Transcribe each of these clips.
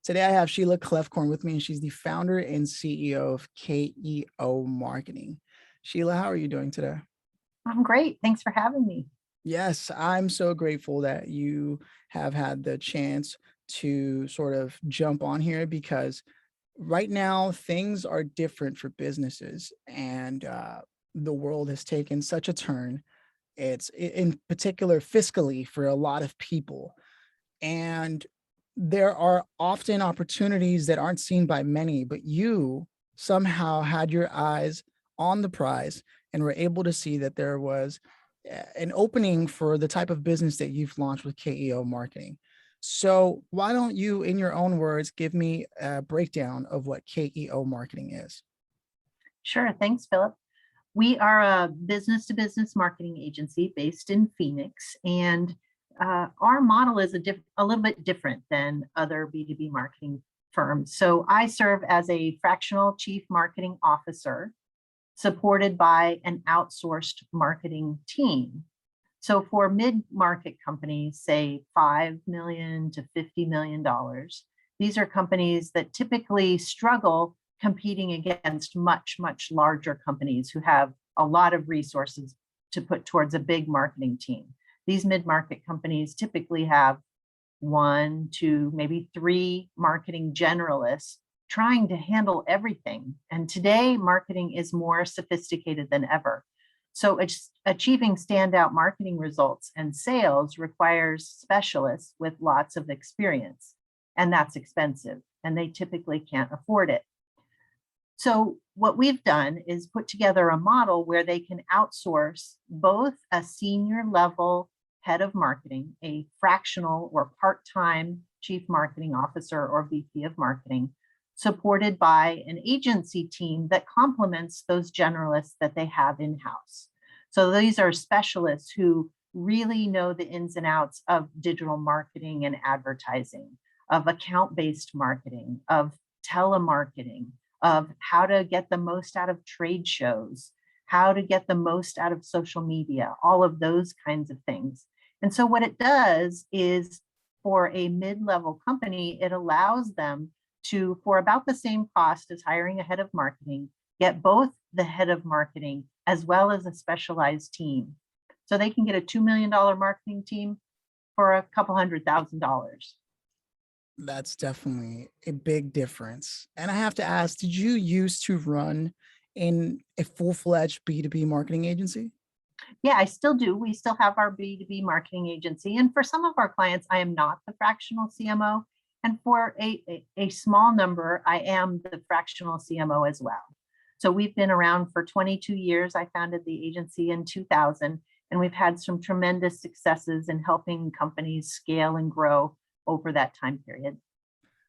Today I have Sheila Kloefkorn with me, and she's the founder and CEO of KEO Marketing. Sheila, how are you doing today? I'm great. Thanks for having me. Yes, I'm so grateful that you have had the chance to sort of jump on here because right now things are different for businesses, and the world has taken such a turn. In particular fiscally for a lot of people. And there are often opportunities that aren't seen by many, but you somehow had your eyes on the prize and were able to see that there was an opening for the type of business that you've launched with KEO Marketing. So why don't you, in your own words, give me a breakdown of what KEO Marketing is? Sure. Thanks, Philip. We are a business-to-business marketing agency based in Phoenix, and our model is a little bit different than other B2B marketing firms. So I serve as a fractional chief marketing officer supported by an outsourced marketing team. So for mid-market companies, say $5 million to $50 million, these are companies that typically struggle competing against much, much larger companies who have a lot of resources to put towards a big marketing team. These mid-market companies typically have 1, 2, maybe 3 marketing generalists trying to handle everything. And today, marketing is more sophisticated than ever. So achieving standout marketing results and sales requires specialists with lots of experience, and that's expensive, and they typically can't afford it. So what we've done is put together a model where they can outsource both a senior level head of marketing, a fractional or part-time chief marketing officer or VP of marketing, supported by an agency team that complements those generalists that they have in-house. So these are specialists who really know the ins and outs of digital marketing and advertising, of account-based marketing, of telemarketing, of how to get the most out of trade shows, how to get the most out of social media, all of those kinds of things. And so what it does is for a mid-level company, it allows them to, for about the same cost as hiring a head of marketing, get both the head of marketing as well as a specialized team. So they can get a $2 million marketing team for a couple $100,000. That's definitely a big difference. And I have to ask, did you used to run in a full-fledged B2B marketing agency? Yeah, I still do. We still have our B2B marketing agency. And for some of our clients, I am not the fractional CMO. And for a small number, I am the fractional CMO as well. So we've been around for 22 years. I founded the agency in 2000, and we've had some tremendous successes in helping companies scale and grow over that time period.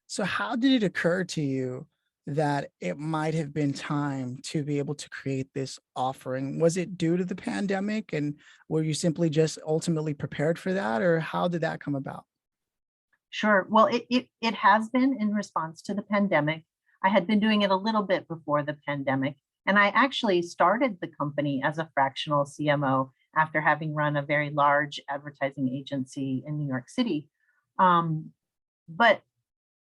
So how did it occur to you that it might have been time to be able to create this offering? Was it due to the pandemic, and were you simply just ultimately prepared for that, or how did that come about? Sure. Well, it has been in response to the pandemic. I had been doing it a little bit before the pandemic, and I actually started the company as a fractional CMO after having run a very large advertising agency in New York City. But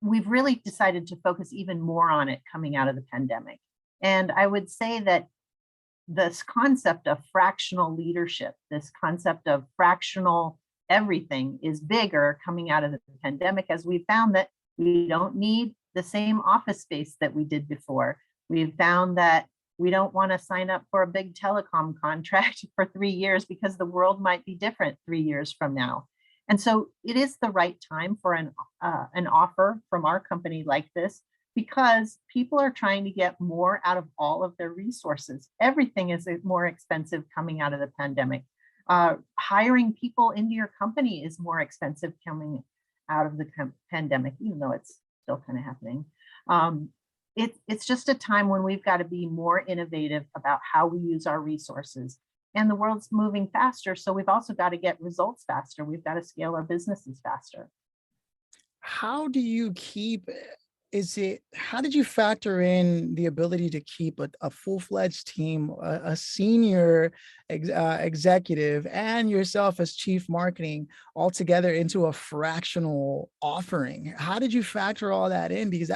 we've really decided to focus even more on it coming out of the pandemic. And I would say that this concept of fractional leadership, this concept of fractional everything is bigger coming out of the pandemic, as we found that we don't need the same office space that we did before. We've found that we don't want to sign up for a big telecom contract for 3 years because the world might be different 3 years from now. And so it is the right time for an offer from our company like this, because people are trying to get more out of all of their resources. Everything is more expensive coming out of the pandemic. Hiring people into your company is more expensive coming out of the pandemic, even though it's still kind of happening. It's just a time when we've got to be more innovative about how we use our resources. And the world's moving faster, so we've also got to get results faster. We've got to scale our businesses faster. How do you keep how did you factor in the ability to keep a full-fledged team, a senior executive, and yourself as chief marketing all together into a fractional offering? How did you factor all that in? Because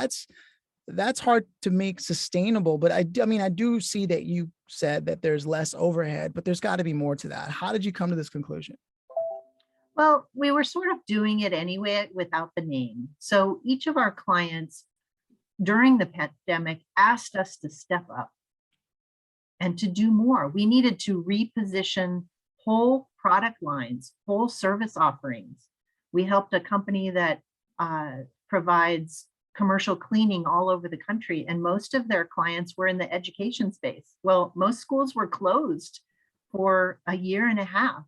that's hard to make sustainable. But I mean, I do see that you said that there's less overhead, but there's got to be more to that. How did you come to this conclusion? Well, we were sort of doing it anyway without the name. So each of our clients during the pandemic asked us to step up and to do more. We needed to reposition whole product lines, whole service offerings. We helped a company that provides commercial cleaning all over the country, and most of their clients were in the education space. Well, most schools were closed for a year and a half.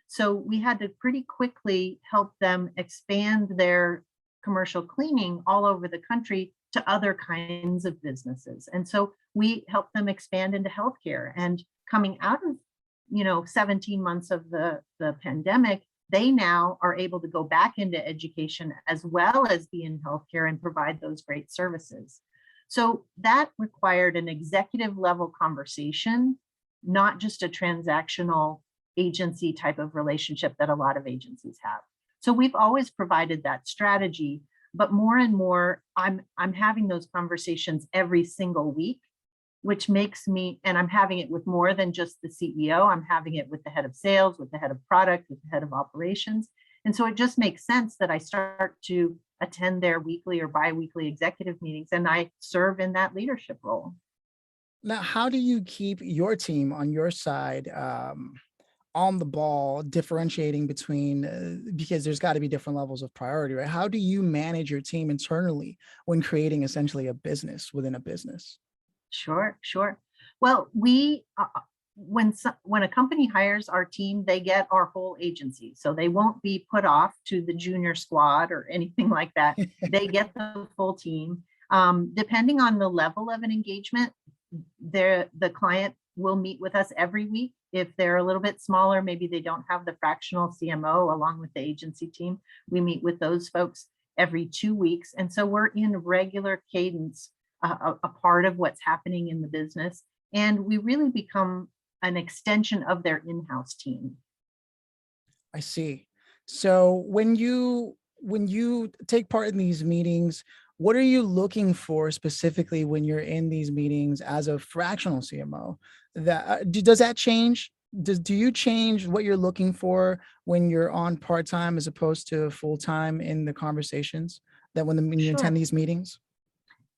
So we had to pretty quickly help them expand their commercial cleaning all over the country to other kinds of businesses. And so we helped them expand into healthcare. And coming out of 17 months of the pandemic, they now are able to go back into education as well as be in healthcare and provide those great services. So that required an executive level conversation, not just a transactional agency type of relationship that a lot of agencies have. So we've always provided that strategy, but more and more I'm having those conversations every single week, which makes me, and I'm having it with more than just the CEO. I'm having it with the head of sales, with the head of product, with the head of operations. And so it just makes sense that I start to attend their weekly or bi-weekly executive meetings, and I serve in that leadership role. Now, how do you keep your team on your side on the ball, differentiating between because there's got to be different levels of priority, right? How do you manage your team internally when creating essentially a business within a business? Sure, sure. Well, we when a company hires our team, they get our whole agency, so they won't be put off to the junior squad or anything like that. They get the full team. Depending on the level of an engagement, the client will meet with us every week. If they're a little bit smaller, maybe they don't have the fractional CMO along with the agency team, we meet with those folks every 2 weeks. And so we're in regular cadence, a part of what's happening in the business. And we really become an extension of their in-house team. I see. So when you take part in these meetings, what are you looking for specifically when you're in these meetings as a fractional CMO? That does that change? Do you change what you're looking for when you're on part time as opposed to full time in the conversations that when you attend Sure. these meetings?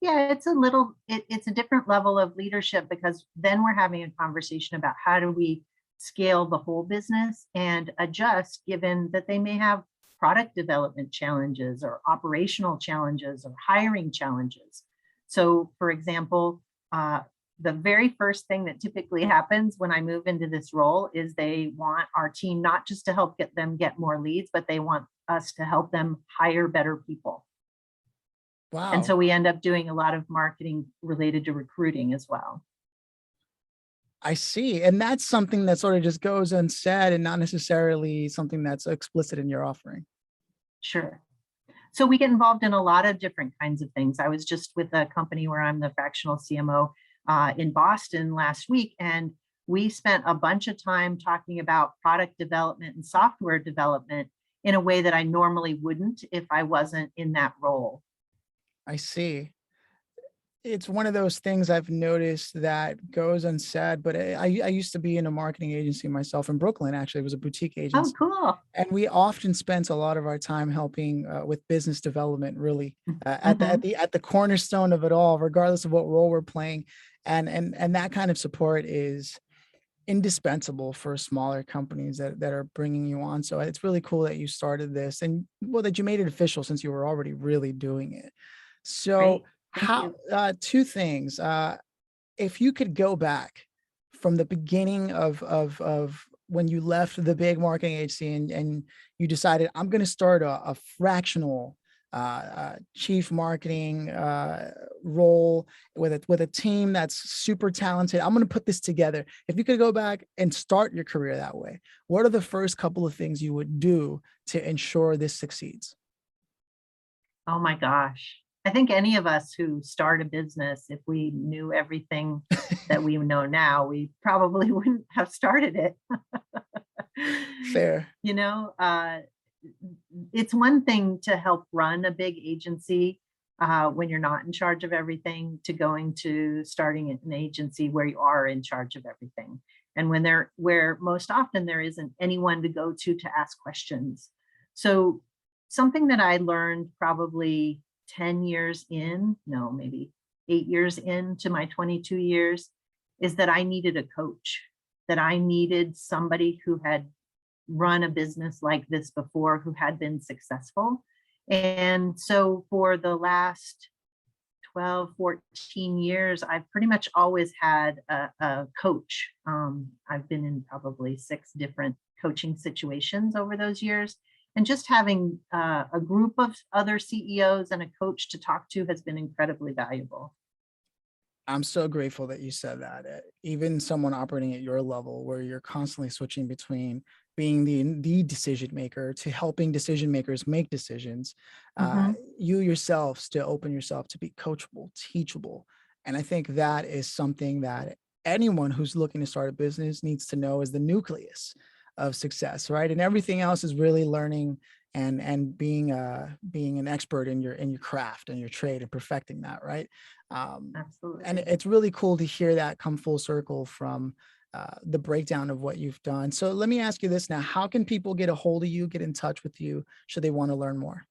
Yeah, it's a different level of leadership, because then we're having a conversation about how do we scale the whole business and adjust, given that they may have product development challenges or operational challenges or hiring challenges. So for example, the very first thing that typically happens when I move into this role is they want our team not just to help get them get more leads, but they want us to help them hire better people. And Wow. so we end up doing a lot of marketing related to recruiting as well. I see. And that's something that sort of just goes unsaid and not necessarily something that's explicit in your offering. Sure. So we get involved in a lot of different kinds of things. I was just with a company where I'm the fractional CMO in Boston last week, and we spent a bunch of time talking about product development and software development in a way that I normally wouldn't if I wasn't in that role. I see. It's one of those things I've noticed that goes unsaid, but I used to be in a marketing agency myself in Brooklyn. Actually, it was a boutique Oh, agency, cool. and we often spent a lot of our time helping with business development, really at the Hmm. cornerstone of it all, regardless of what role we're playing, and that kind of support is indispensable for smaller companies that are bringing you on. So it's really cool that you started this, and well, that you made it official since you were already really doing it. So Great. Thank how you. two things. If you could go back from the beginning of when you left the big marketing agency and you decided I'm going to start a fractional chief marketing role with a team that's super talented. I'm going to put this together. If you could go back and start your career that way, what are the first couple of things you would do to ensure this succeeds? Oh my gosh. I think any of us who start a business, if we knew everything that we know now, we probably wouldn't have started it. Fair. You know, it's one thing to help run a big agency when you're not in charge of everything, to going to starting an agency where you are in charge of everything. And where most often there isn't anyone to go to ask questions. So something that I learned probably 10 years in, no, maybe 8 years into my 22 years, is that I needed a coach, that I needed somebody who had run a business like this before, who had been successful. And so for the last 12, 14 years, I've pretty much always had a coach. I've been in probably 6 different coaching situations over those years. And just having a group of other CEOs and a coach to talk to has been incredibly valuable. I'm so grateful that you said that. Even someone operating at your level, where you're constantly switching between being the decision maker to helping decision makers make decisions, Mhm. you yourself still open yourself to be coachable, teachable. And I think that is something that anyone who's looking to start a business needs to know is the nucleus of success, right? And everything else is really learning and being an expert in your craft and your trade and perfecting that, right? And Absolutely. it's really cool to hear that come full circle from the breakdown of what you've done. So let me ask you this now: how can people get a hold of you, get in touch with you, should they want to learn more?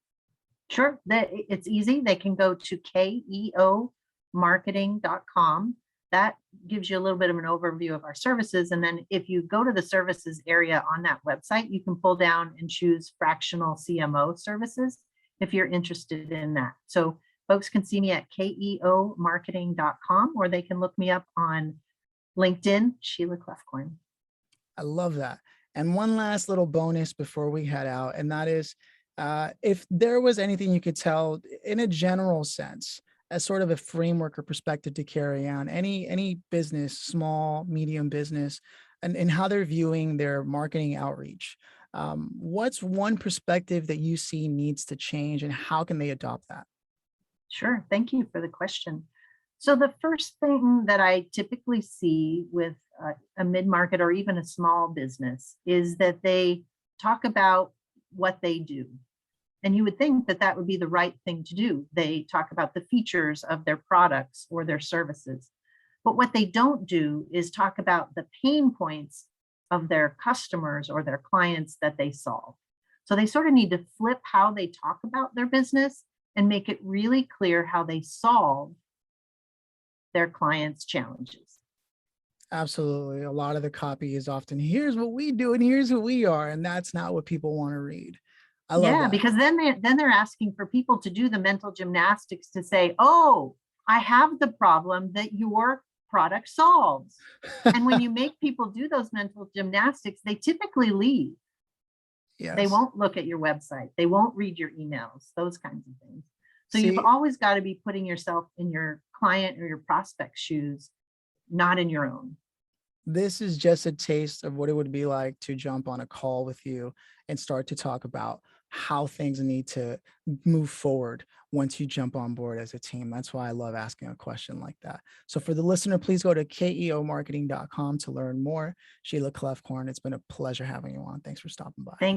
Sure. It's easy. They can go to keomarketing.com. That gives you a little bit of an overview of our services. And then if you go to the services area on that website, you can pull down and choose fractional CMO services if you're interested in that. So folks can see me at keomarketing.com, or they can look me up on LinkedIn, Sheila Kloefkorn. I love that. And one last little bonus before we head out, and that is, if there was anything you could tell in a general sense, as sort of a framework or perspective to carry on any business, small, medium business, and how they're viewing their marketing outreach. What's one perspective that you see needs to change, and how can they adopt that? Sure. Thank you for the question. So the first thing that I typically see with a mid-market or even a small business is that they talk about what they do. And you would think that that would be the right thing to do. They talk about the features of their products or their services. But what they don't do is talk about the pain points of their customers or their clients that they solve. So they sort of need to flip how they talk about their business and make it really clear how they solve their clients' challenges. Absolutely. A lot of the copy is often, here's what we do and here's who we are. And that's not what people want to read. I love Yeah, that. because then they're asking for people to do the mental gymnastics to say, "Oh, I have the problem that your product solves." And when you make people do those mental gymnastics, they typically leave. They Yes. won't look at your website. They won't read your emails, those kinds of things. So you've See, always got to be putting yourself in your client or your prospect shoes, not in your own. this is just a taste of what it would be like to jump on a call with you and start to talk about how things need to move forward once you jump on board as a team. That's why I love asking a question like that. So for the listener, please go to keomarketing.com to learn more. Sheila Kloefkorn, it's been a pleasure having you on. Thanks for stopping by. Thank